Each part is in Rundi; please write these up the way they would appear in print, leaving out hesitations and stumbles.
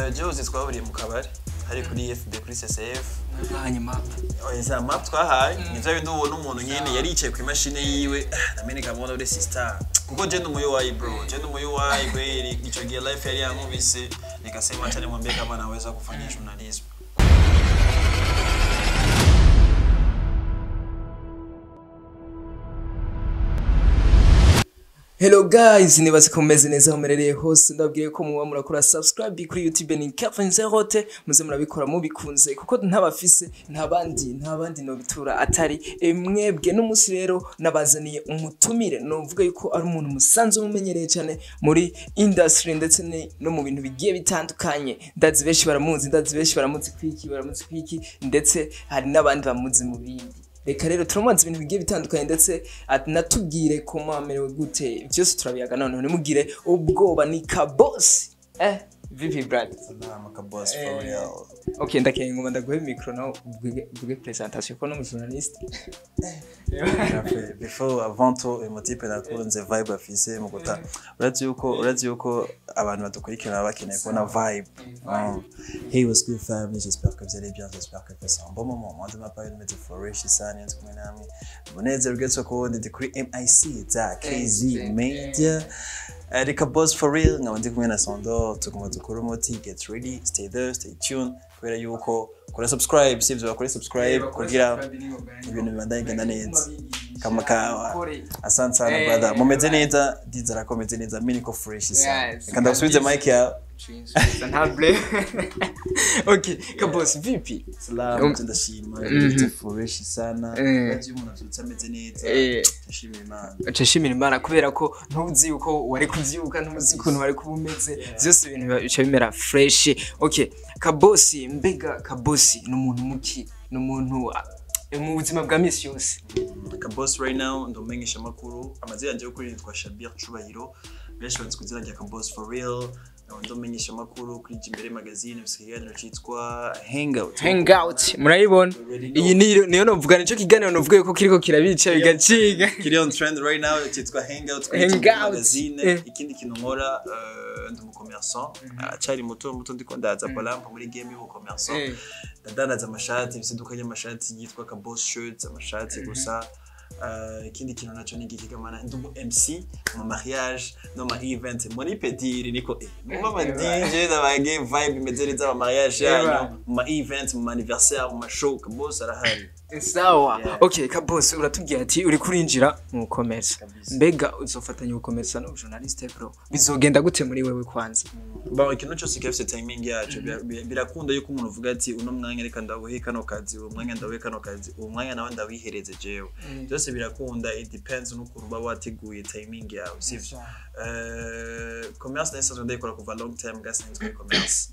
Hosy twahuriye mu kabare hari kuri FB kuri CCF hanyuma oya map twahaye nivyo bintu ubona umuntu nyene yari yicaye ku imashine yiwe namenye kabona ure sister kuko je ndumuyo wayi bro je ndumuyo wayi kweli ico gihe life yari yankubise nikasema acha nimwambie kama anaweza kufanya journalism. Hello guys, nibaze ko mumeze neza mumerereye hose ndabwiye ko muba murakora subscribe kuri YouTube ni Kafanze Hote muze murabikora mubikunze kuko ntabafise ntabandi no bitura atari mwebwe n'umusi rero nabazaniye umutumire no mvuga yuko ari umuntu musanze mumenyereye cyane muri industry ndetse no mu bintu bigiye bitandukanye ndazi benshi baramuzi kwiki ndetse hari nabandi bamuzi mu bindi. Reka rero turamaze ibintu bigiye bitandukanye ndetse natubwire ko mwamerewe gute byose turabiyaga none nimugire ubwoba ni Kaboss VP brand Kaboss for real. Okay ndakeye ngoma ndaguhe micro naho uvuge presentation ko no mu journalist before avant tout emotipe nakunze vibe afise mu gota urazi yuko abantu badukurikira bakeneye kubona vibe. Hey what's good family, j'espère que vous allez bien, j'espère que c'est un bon moment. Moi de ma part de flourish sana nzi kumwe namwe boneze rugetse ko ndi kuri MIC za KZ Media Kaboss for real nkabandi kumwe na Sondo tuguma dukora umuti. Get ready, stay there, stay tuned kubera yuko kora subscribe sivyo bakora subscribe kugira ibintu bibandanye neza kama kawa. Asante sana brother, mumeze neza ndizera ko mumeze neza mini ko fresh sana kanda usubize mic ya Okay, Kaboss VP. Salam ndashima ndi fresh sana baje umuntu azutse ameze neza Ndashimira Imana kubera ko ntuzi yuko wari kuvyuka ntuzi ukuntu wari kubumeze byose ibintu bica bimera fresh. Okay, Kaboss mbega Kaboss n'umuntu muki n'umuntu mu buzima bwa misi yose. Kaboss right now ndomenyesha makuru amazina yanje yo kuri nitwa Shabir Chubahiro benshi banzi kuzira rya Kaboss for real ndomenyesha makuru kuri Jimbere magazine bisikiganiro cyitwa Hangout murayibona iyi niyo novuga nico kiganiro novuga ko kiriko kirabica bigaciga kiri on trend right now cyitwa Hangout kuri magazine. Ikindi kintu nkora ndi mu commerçant acari muto ndiko ndaza palampa muri game yo commerçant ndadandaza amashati bisidukanye amashati yitwa Kaboss shirts amashati gusa. Ikindi kintu naco ni gikigamana ndubu MC mu mariage no ma event muri pedire niko mama DJ n'abage vibe imezereza mu mariage yanyu mu event mu anniversaire mu show Kaboss arahari. Sawa. Okay Kaboss uratubwiye ati uri kurinjira mu commerce mbega uzofatanya ukomeza no journaliste bro bizogenda gute muri wewe kwanza? Ba ikintu cyose kifite timing yacu birakunda yuko umuntu uvuga ati uno mwanya reka ndabuhe kano kazi uwo mwanya ndabuhe kano kazi uwo mwanya nawe ndawihereze jewe byose birakunda. It depends no kuruba wateguye timing yawe sivyo. Commerce nesa ndayikora kuva long time gas nzwe commerce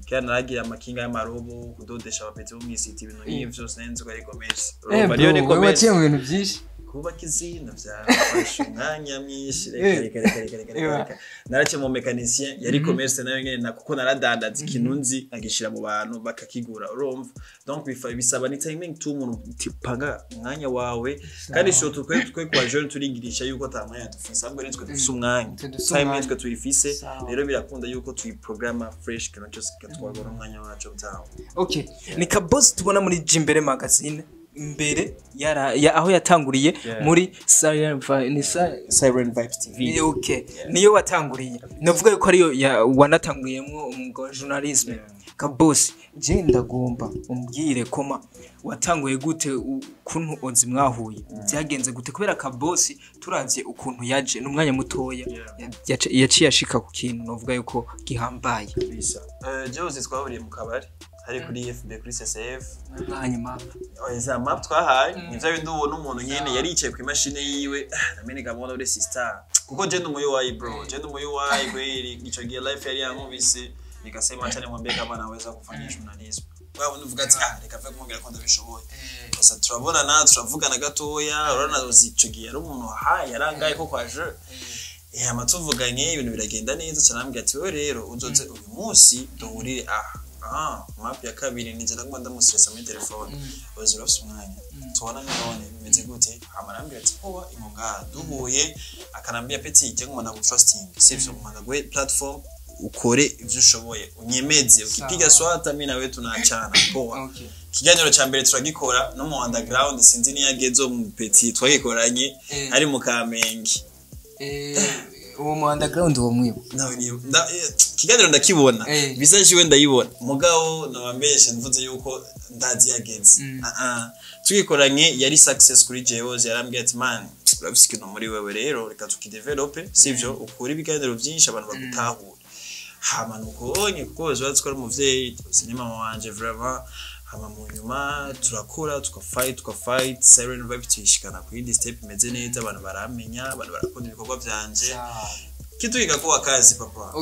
kandi naragira amakinga y'amarobo kudodesha abapeti bo mwisiti ibintu n'ivyo sinzi ko ari commerce. Bariyo ni commerce mu bintu byinshi kuba kizina byafashe umwanya mwinshi reka narace mu mechanicien yari commerce nayo nyene nakuko naradandaza ikintu nzi agishira mu bantu bakakigura urumva. Donc bisaba ni timing tu umuntu tipanga umwanya wawe kandi sho twe kwa jeune turigirisha yuko tamanya dufise ahubwo nitwe dufise umwanya timing twe tuyifise rero birakunda yuko tuyiprograma fresh kana cyose katwagora umwanya wacu utaho. Okay, ni Kaboss tubona muri Jimbere magazine mbere aho yatanguriye muri Siren Vibes TV. Okay, niyo watanguriye navuga yuko ariyo wanatanguriyemo umwuga journalism. Kaboss je ndagomba umbwire koma watanguye gute ukuntu onzi mwahuye byagenze gute kubera Kaboss turavye ukuntu yaje n'umwanya mutoya yaciye ashika ku kintu navuga yuko gihambaye bisa. Hosy twahuriye mu kabare hari kuri FB kuri CCF hanyuma oya map twahaye nivyo bintu ubona umuntu nyene yari yicaye ku imashine yiwe namenye kabona ure sister kuko je ndumuyo wayi bro je ndumuyo wayi kweli ico gihe life yari yankubise nikasema acha nimwambie kama anaweza kufanya journalism. Wewe unuvuga ati reka mve kumubwira ko ndabishoboye gusa turabona na turavugana gatoya urana uzicugiye ari umuntu yarangaye ko kwa je amatuvuganye ibintu biragenda neza cyane ati wewe rero uzoze uyu munsi duhurire map ya kabiri nije ndagomba ndamustressa muri telefone bazira umwanya tubona none bimeze gute amarambira ati kuba imunga duhuye akanambia peti cyangwa mwana gutrusting sivyo mwana gwe platform ukore ivyo ushoboye unyemeze ukipiga swata mimi nawe tunaachana poa kiganiro ca mbere turagikora no mu underground sinzi ni yagezo mu petit twagikoranye ari mu Kamenge uwo mu underground uwo mwibo nawe ni kiganiro ndakibona bizaje wenda yibona mugabo nabambeshe mvuze yuko ndazi yagenze tugikoranye yari success kuri jewe yarambwiye ati man urafise ikintu muri wewe rero reka tukidevelope sivyo ukuri ibiganiro byinshi abantu bagutahura hama nukonye kuko bazatsi ko ari umuvyeyi sinema wanje vraiment hama mu nyuma turakora tukafight siren vibe tuyishikana ku yindi step imeze neza abantu baramenya abantu barakunda ibikorwa byanje kituyiga ko akazi papa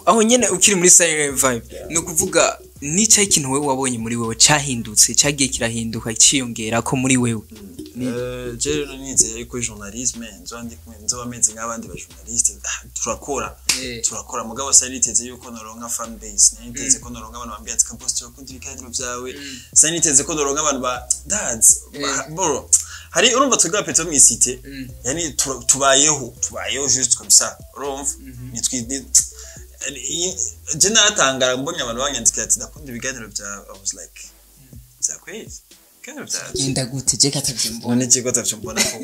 aho nyene ukiri muri siren vibe no kuvuga nica ikintu wewe wabonye muri wewe cyahindutse cyagiye kirahinduka ciyongera ko muri wewe je nize ariko journalisme nzo ameze nk'abandi ba journaliste turakora mugabo sai niteze yuko noronka fan base niteze ko noronka abantu bambye ati Kaboss turakunda ibiganiro byawe sai niteze ko noronka abantu ba dads bro hari urumva twiga peto mu cité yani tubayeho juste comme ça urumva nitwi je natangara mbonye abantu banyandikira ati ndakunda ibiganiro bya I was like zakwezi genda gute je katavyembona none je katavyembona ko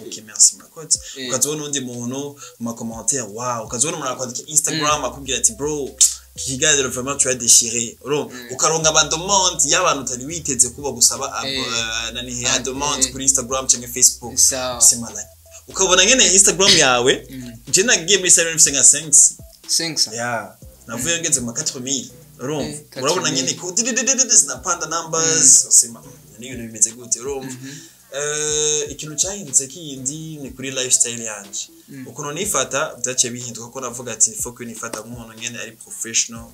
okay merci murakoze ukazona undi muntu mu commentaire wow ukazona umuntu akwandika Instagram akubwira ati bro kiganiro vraiment tu as déchiré ukaronga abandonment y'abantu utari witeze kuba gusaba nani abandonment kuri Instagram cyangwa Facebook simala ukabona ngene Instagram yawe je nagiye muri 755 yeah navuye ngeze mu 4000 urabona nyine ko zinapanda numbers sima niyo bimeze gute ikintu cyahindutse kindi ni kuri lifestyle yanje ukuntu nifata byace bihinduka ko navuga ati foko nifata nk'umuntu nyene ari professional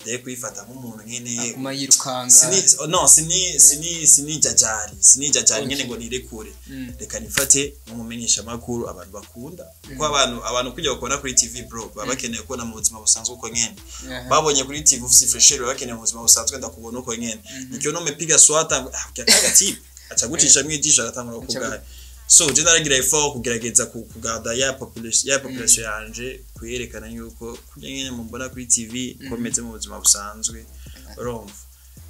de kwifata nk'umuntu nyene kuma yirukanga sini jajari nyene ngo nirekure reka nifate umumenyesha makuru abantu bakunda kuko abantu kujya bakona kuri TV bro baba bakeneye kubona mu buzima busanzwe uko nyene babonye kuri TV ufise fresher bakeneye mu buzima busanzwe ndakubona uko nyene nicyo no mepiga swata akagati acagucisha mwijisha agatangura kugaye so je naragira effort kugerageza kugada ya population yanje kuyerekana yuko kunyene mu mbona kuri TV komeze mu buzima busanzwe urumva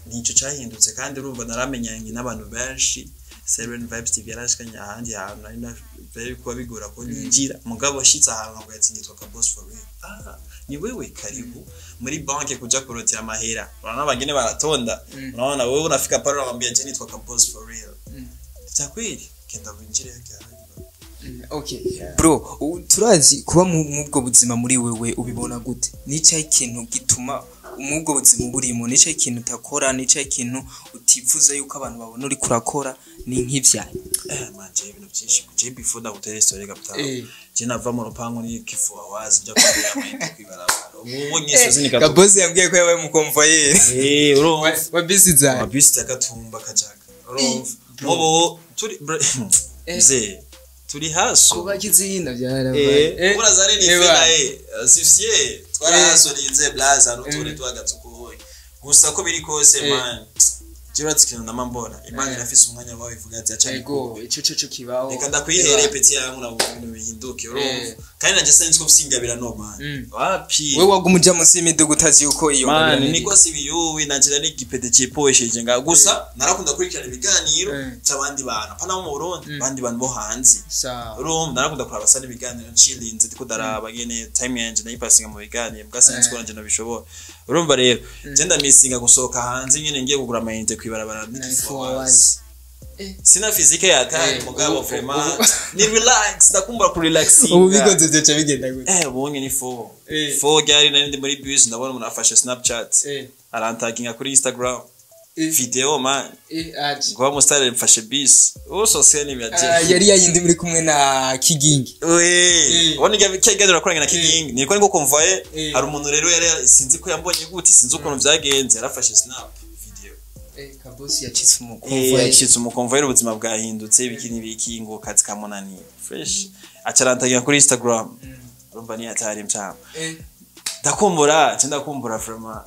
nico cyahindutse kandi urumva naramenyanye n'abantu benshi Seven Vibes TV yarashikanye ahandi hantu nari very kuba bigora ko ninjira mugabo shitsa ahantu ngo yatsinitwa Kaboss for real ni wewe karibu muri banke kuja kurotira amahera urana bagene baratonda unaona wewe unafika pale unamwambia je nitwa Kaboss for real takwiri kenda winjire okay bro turazi kuba mu bwo buzima muri wewe ubibona gute nica ikintu gituma umubwo buzima burimo nica ikintu utakora nica ikintu utifuza yuko abantu babona uri kurakora ni nk'ivyaye manje ibintu byinshi je before da hotel story gapta je nava mu rupango ni kifua wazi bya kubera amahita kwibarabara ubu nyese zinika Kaboss yambwiye ko yabaye mu convoyer urumva wa bisi zaye wa bisi takatumba kajaga urumva mubo turi mze turi haso kuba kizinda byarabaye urazare ni fena sifie twarasorinze blaza n'uturi twagatsuko gusa ko biri kose man jiratse kintu namambona imana irafise umwanya wawe ivuga ati acha go ico kibaho reka ndakwihere peti yangu na bintu bihinduke urumva kandi naje sense ko usingabira no man wapi we wagumuja musi imidugu utazi uko iyo man niko sibiyuwi nagira n'igipede cipoesheje nga gusa narakunda kurikirana ibiganiro cy'abandi bantu pana mu Burundi bandi bantu bo hanze urumva narakunda kuraba sari ibiganiro chillinze ndiko daraba nyene time yanje nayipasinga mu biganiro bwasense ko nanje nabishobora urumva rero genda misinga gusoka hanze nyene ngiye kugura amayinte kwibarabara n'ifowers sina fizike ya tani mugabo vraiment ni relax ndakumbura ku relaxing ubu bigonze byo bigenda gute bonye ni fo gari nandi muri bus ndabona umuntu afashe Snapchat arantaginga kuri Instagram video man ngo mustare mfashe bis uso ni byaje yari yayindi muri kumwe na Kigingi wone cyagenda kuranga na Kigingi niko ngo convoyer ari umuntu rero yari sinzi ko yambonye gute sinzi ukuntu byagenze yarafashe snap video Kaboss yacitse umukonvoyer ubuzima bwahindutse bikini bikingo kazi kamunani fresh acarantagira kuri Instagram urumva ni atari mtama ndakumbura vraiment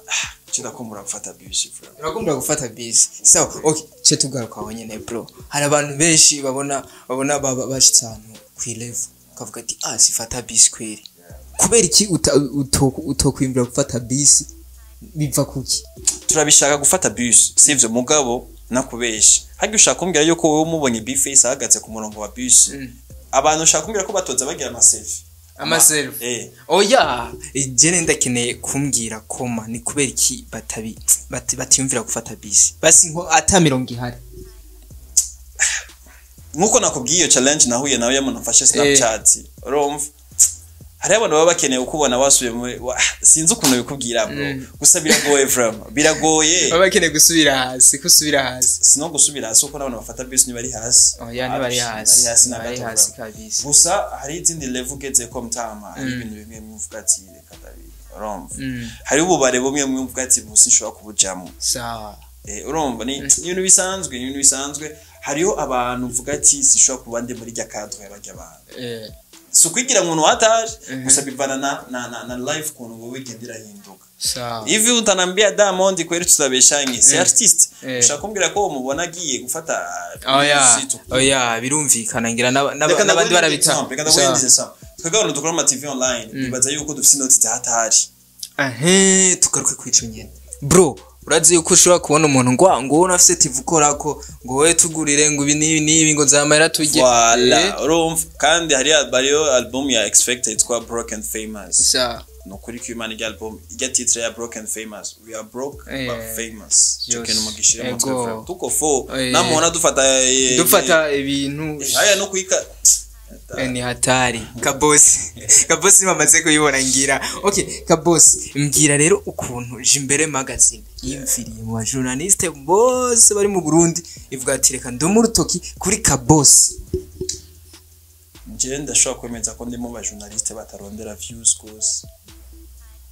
ndakumbura gufata bisi vraiment urakumbura gufata bisi so okay cyo tugaruka aho nyene bro hari abantu benshi babona bashitse ahantu ku level kavuga ati sifata bisi kweri kubera iki utokwimbira gufata bisi biva kuki turabishaka gufata bus sivyo mugabo nakubesha hagi ushaka kumbwira yuko wowe umubonye bface ahagaze ku murongo wa bus abantu ushaka kumbwira ko batoza bagira amaselfie oya jene ndakeneye kumbwira koma ni kubera iki batiyumvira gufata bisi basi nko ata mirongo ihari nkuko nakubwiye iyo challenge nahuye nawe yamuntu mfashe Snapchat urumva hari abantu baba bakeneye ukubona wasubiye sinzi ukuntu bikubwira bro gusa biragoye biragoye baba bakeneye gusubira hasi sino gusubira hasi uko nabona bafata bisi ni bari hasi oya ni bari hasi kabisa gusa hari izindi level ugeze ko mtama ibintu bimwe muvuga ati reka dabi urumva hari ububare bumwe muvuga ati busi nshobora kubujamo sawa urumva ni ibintu bisanzwe hariho abantu mvuga ati sishobora kubande muri rya cadre y'abajya abantu sukwigira umuntu wataje gusa bivana na live kuntu wowe gendira hinduka sawa hivi utanambia Diamond kweli tutabeshanye si artist ushaka kumbwira ko umubona agiye gufata oya birumvikana ngira n'abandi barabita tukagabana dukora ama TV online bibaza yuko dufite inoti zataje tugaruke kwica nyene bro urazi yuko ushobora kubona umuntu ngo wowe afite TV ukora ko ngo wowe tugurire ngo ibi nibi ngo zamara tujye urumva kandi hari album ya Expected kwa Broken Famous no kuri kwimana ijya album ijya titre ya Broken Famous we are broke but famous cyane mugishire mu twefra tuko fo namona dufata ibintu aya no kwika ni hatari Kaboss bamaze kuyibona ngira okay Kaboss mbwira rero ukuntu Jimbere magazine yimviriye mu journaliste bose bari mu Burundi ivuga ati reka ndomu rutoki kuri Kaboss ndashobora kwemeza ko ndimo ba journaliste batarondera views cause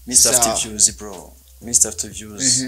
Mr. After Views bro Mr. After Views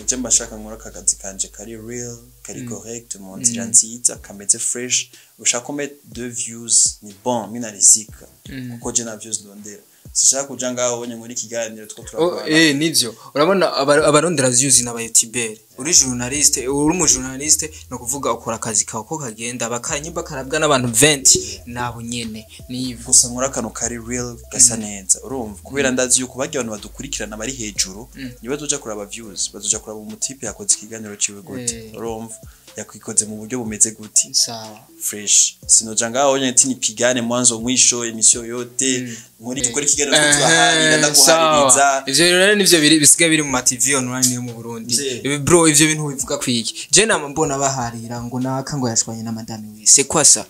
je mbashaka nkora kagazi kanje kari real kari correct mu nzira nziza kameze fresh ushaka kombe 2 views ni bon mina rizika kuko je na views ndondera sishaka kuja ngaho ubonye muri kiganiro two turakora nivyo urabona abarondera views n'aba YouTuber uri journaliste uri mu journaliste no kuvuga ukora akazi kawe ko kagenda bakanyimba karabwa n'abantu 20 nabo nyene ni gusa nkora kano kari real gasa neza urumva kubera ndazi yuko bajya abantu badukurikirana bari hejuru niba tuja kuraba views bazoja kuraba umutipe yakoze ikiganiro ciwe gute urumva yakwikoze mu buryo bumeze guti sawa fresh sinoja ngaho nyene tini pigane mwanzo mwisho emission yote muri tukora ikiganiro twahariye ndaguhaririza ivyo rero nivyo bisigaye biri mu TV online yo mu Burundi bro ivyo bintu bivuga kwiki je namambona baharira ngo naka ngo yashwanye na madame wise kwasa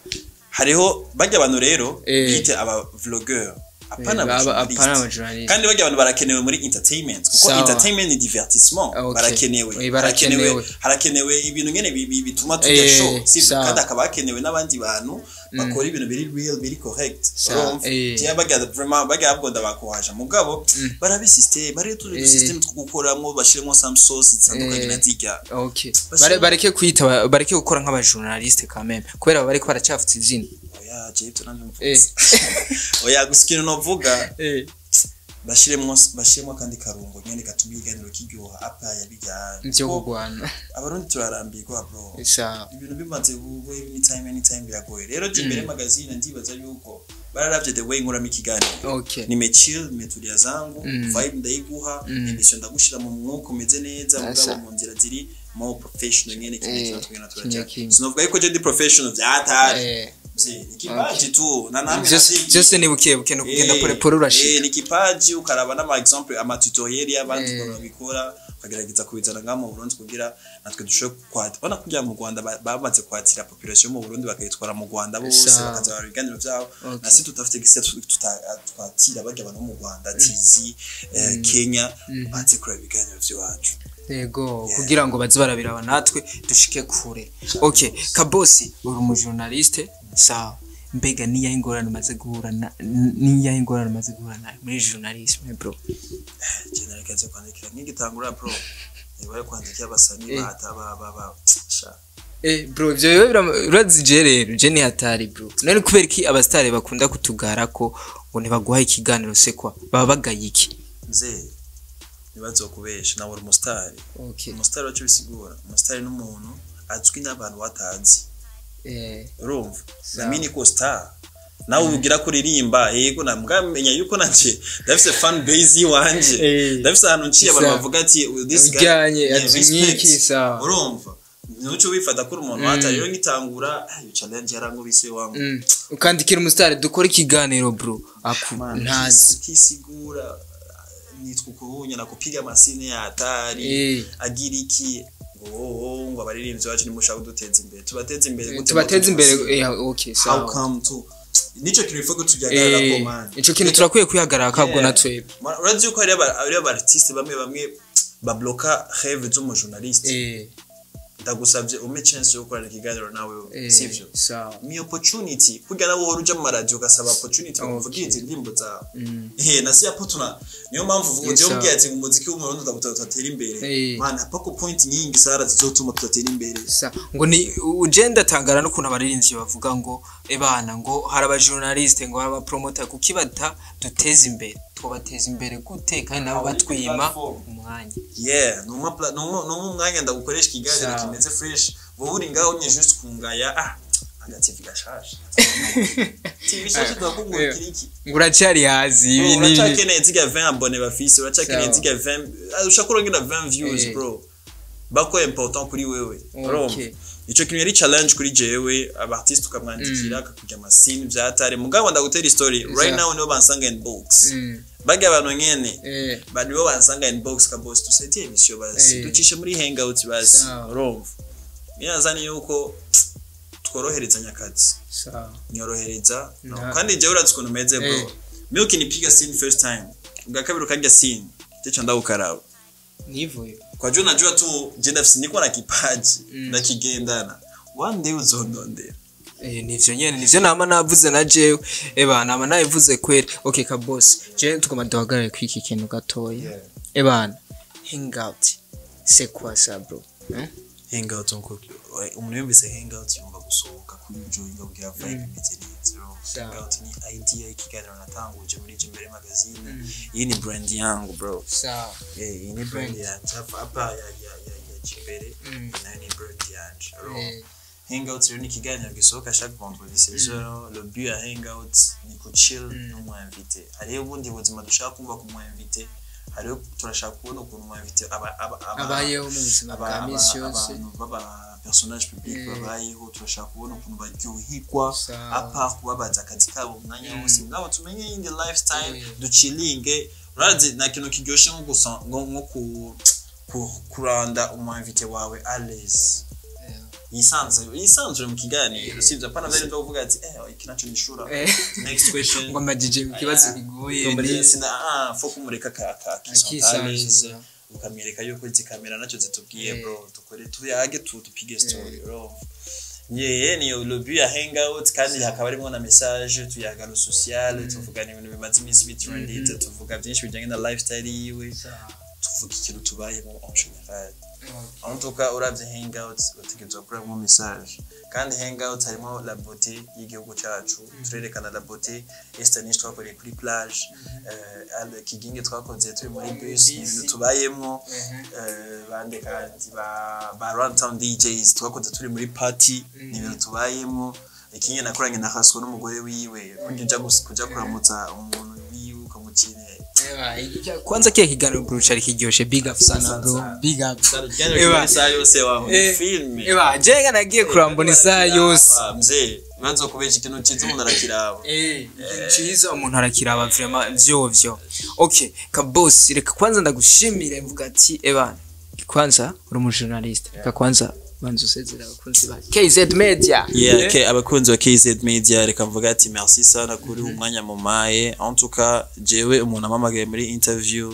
hariho bajya abantu rero bite aba vlogger apana abajournaliste kandi bajya abantu barakenewe muri entertainment kuko entertainment ni divertissement barakenewe ibintu ngene bituma tujya show sivyo kandi akaba akenewe n'abandi bantu bakora ibintu biri real biri correct je bajya vraiment bajya abgonda bakuhaje mugabo barabe system bari tu system tgukoramo bashiremo some sauce zitandukanye na zirya okay bareke kwita bareke gukora nk'abajournaliste quand même kubera bariko baracafutse izina oya je ibyo nanjye oya gusikino novuga bashiremo kandi karungo nyene gatuma iganiro kiryoha apa yabijyana byo kugwana abarundi turarambirwa bro ibintu bimaze ubu anytime biragoye rero Jimbere magazine ndibaza yuko bararavye the way nkora mikiganiro nimechill nimetulia zangu vibe ndayiguha emission ndagushira mu mwuko meze neza mugabo mu nzira ziri more professional nyene kintu tugena sinovuga yuko je ndi professional byatari ikipaji tu na nami just ni buke no kugenda pole urashika ni kipaji ukaraba na example ama tutorial y'abandi babikora bagerageza kubizana ngamo mu Burundi kugira natwe dushobe kwata bana kujya mu Rwanda bamaze kwatira population mu Burundi bakayitwara mu Rwanda bose bakaza bariganiro byabo nasi tutafite gise twatira bajya abantu mu Rwanda tizi Kenya baze kura ibiganiro by'iwacu yego kugira ngo baze barabiraba natwe dushike kure okay Kaboss uri mu journaliste sawa mbega niya ingorane maze guhura muri journalisme bro generalize kwandikira nk'igitangura bro nibaye kwandikira abasani bataba sha bro byo urazije rero je ni hatari bro nari kubera iki abastare bakunda kutugara ko ngo ntibaguha ikiganiro se kwa baba bagaye iki nze nibazo kubesha nawe uri mustari mustari wacu bisigura mustari n'umuntu azwi n'abantu batazi urumva namini ko star nawe ubigira kuririmba yego namwamenya yuko nanje ndafise fan base wanje ndafise ahantu nciye abantu bavuga ati this guy ujyanye sawa urumva nuco wifata kuri umuntu hata rero ngitangura iyo challenge yarangubise wangu ukandikira umusitari dukora ikiganiro bro ntazi kisigura nitwa kuhunya na kupiga masine ya hatari agira iki ngo abaririmbyi bacu nimushaka duteza imbere tubateza imbere okay sawa how come to nico kintu ifuko tujagarara ko man ico kintu turakwiye kwihagarara kabwo natwe urazi uko ari abartiste bamwe babloka rêve zo mu journaliste ndagusabye ume chance yo gukora ikiganiro nawe sivyo mi opportunity kugira nawe uruja mu radio ugasaba opportunity kuvuga izi ndimbo za nasi yapotuna niyo mpamvu vuga je umbwiye ati umuziki w'umurundi utatera imbere mana pako point nyingi sara zizotuma tutatera imbere ngo ni ugenda tangara no kuntu abaririmbyi bavuga ngo ebana ngo hari aba journaliste ngo aba promoter kukibata duteza imbere twobateza imbere gute kandi nabo batwima umwanya no mwanya ndagukoresha ikiganiro kimeze fresh wowe uri ngaho nye just kungaya agativi gashasha TV shasha twakungura kiriki nguracari hazi ibi ni uracakeneye ziga 20 abone bafise uracakeneye ziga 20 ushakora ngira 20 views bro bako important kuri wewe okay ico kintu yari challenge kuri jewe abartiste ukamwandikira akakujya amasini vyatare mugabo ndagutera story right now nibo bansanga inbox bage abantu nyene bari bo bansanga inbox Kaboss tusetie emission basi ducishe muri hangouts basi urumva yanzani yuko tworohereza nyakazi nyorohereza kandi jewe uratse ukuntu meze bro milk nipiga scene first time ugakabira ukajya scene techo ndagukaraba nivuye kwa jona najua tu jenda fisi niko na kipaji na kigendana one day uzondondera nivyo nyene nivyo nama navuze na jewe ebana nayivuze kwere okay Kaboss je tukoma duhagarare kwiki kintu gatoya ebana hangout c'est quoi ça bro hangout onko umuntu yumvise hangout yumva gusohoka kuri joinga kugira vibe imeze neza hangout ni idea ikiganiro natanguje muri Jimbere magazine iyi ni brand yangu bro sawa iyi ni brand yangu hapa ya Jimbere na ni brand yangu hangout rero ni ikiganiro gisohoka chaque vendredi 16h le but ya hangout ni ku chill no invité ariyo ubundi buzima dushaka kumva ku invité hariyo turashaka kubona ukuntu invité abayeho mu buzima bwa misi yose baba personnage public babayeho turashaka kubona ukuntu baryohigwa apa kubabaza akazi kabo umwanya wose ngabo tumenye in the lifestyle duchillinge urazi na kintu kiryoshe nko gusa nko kuranda invité wawe à l'aise yisanzwe mu kiganiro sivyo pana vile ndo uvuga ati ikinacho nishura next question ngo majije kibazo bigoye muri sina fo kumureka kisantalize ukamwereka yuko izi kamera naco zitubwiye bro tukore tuyage tupige story bro ni le but ya hangout kandi hakaba arimo na message tuyagano social tuvugana ibintu bimaze iminsi bitrendy tuvuga byinshi bijyanye na lifestyle yiwe tuvuga ikintu tubayemo en général en tout cas uravye hangouts utegerezwa kuri mu message kandi hangouts harimo la beauté y'igihugu cyacu turerekana la beauté estanish twakoreye kuri plage kiginge twakoze turi muri bus ibintu tubayemo bande kandi ba runtown DJs twakoze turi muri party ibintu tubayemo ikinye nakoranye na Hosy n'umugore wiwe kujya kuramutsa umuntu wiwe ukamukine kwanza kia kiganiro bro chari kiryoshe big up sana bro big up saa yose wa film jenga nagiye kurambona saa yose mzee mwanzo kubeje ikintu cyiza umuntu arakiraba cyiza umuntu arakiraba vraiment vyovyo okay Kaboss reka kwanza ndagushimire mvuga ati kwanza uri mu journalist reka kwanza banzo sezera abakunzi ba KZ Media abakunzi wa KZ Media reka mvuga ati merci sana kuri umwanya mu maye en tout cas jewe umuntu amamagaye muri interview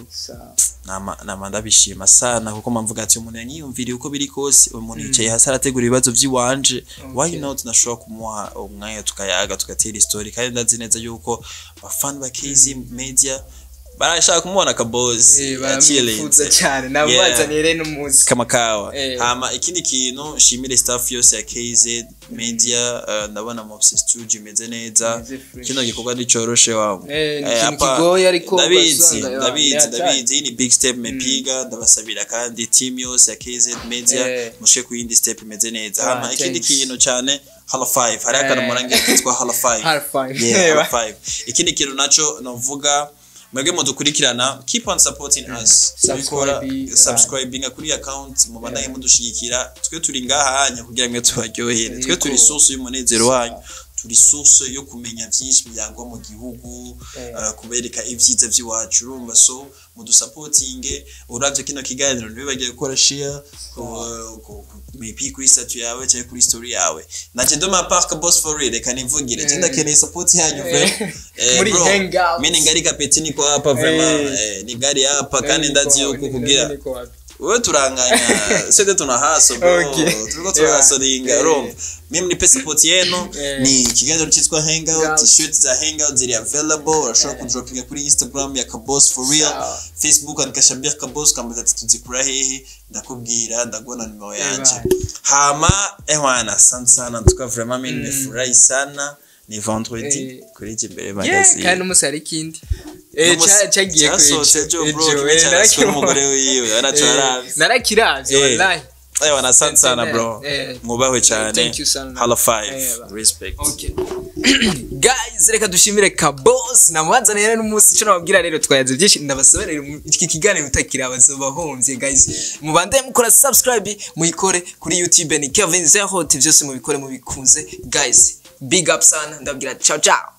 nama ndabishima sana kuko mvuga ati umuntu yanyiyumviriye uko biri kose umuntu yicaye hasi arategura ibibazo by'iwanje why not nashobora kumuha umwanya tukayaga tugatera story kandi ndazi neza yuko abafan ba KZ Media barashaka kumubona Kaboss baramwifuza cyane nabazaniye rero n'umunsi kama kawa hama ikindi kintu shimire staff yose ya KZ Media ndabona mu studio imeze neza kino gikorwa nicoroshe wabo kigoye ariko ndabizi ni big step mepiga ndabasabira kandi team yose ya KZ Media mushe ku yindi step imeze neza hama ikindi kintu cyane Hala 5 hari akana murange kitwa Hala 5 Hala 5 ikindi kintu naco novuga mwebwe mudukurikirana keep on supporting us subscribing kuri account mubanaye mudushigikira twe turi ngahanya kugira ngo tubaryohere twe turi source y'umunezero wanyu turi source yo kumenya byinshi byangwa mu gihugu kubereka ivyiza by'iwacu urumva so mudusupportinge uravye kino kiganiro nibagiye gukora share maybe kuri statue yawe cyangwa kuri story yawe naje ndo mapaka Kaboss for real reka nivugire cyenda keneye support yanyu muri hangout mimi ngari kapetini kwa hapa vraiment ni gari hapa kandi ndazi yuko kugira wewe turanganya sede tuna haso bro turiko turasoringa rom mimi ni support yenu ni kiganiro cyitwa hangout t-shirt za hangout ziri available urashobora kudropinga kuri Instagram ya Kaboss for real Facebook andikashabir Kaboss kamba tuzikura hehe ndakubwira ndagona nimero yanje hama ehwana sana tuka vraiment mimi nimefurahi sana ni vendredi kuri Jimbere magazine kandi umusari kindi cyagiye umugore wiwe narakiravye wallahi na sana bro mubahwe cyane Hala 5 respect guys reka dushimire Kaboss namwazanira n'umunsi cyo nababwira rero twayaze byinshi ndabasoberera iki kiganiro utakira abazobahomvye guys mubande mukora subscribe muyikore kuri YouTube ni Kevin Zero byose mubikore mubikunze guys big up sana ndabwira ciao ciao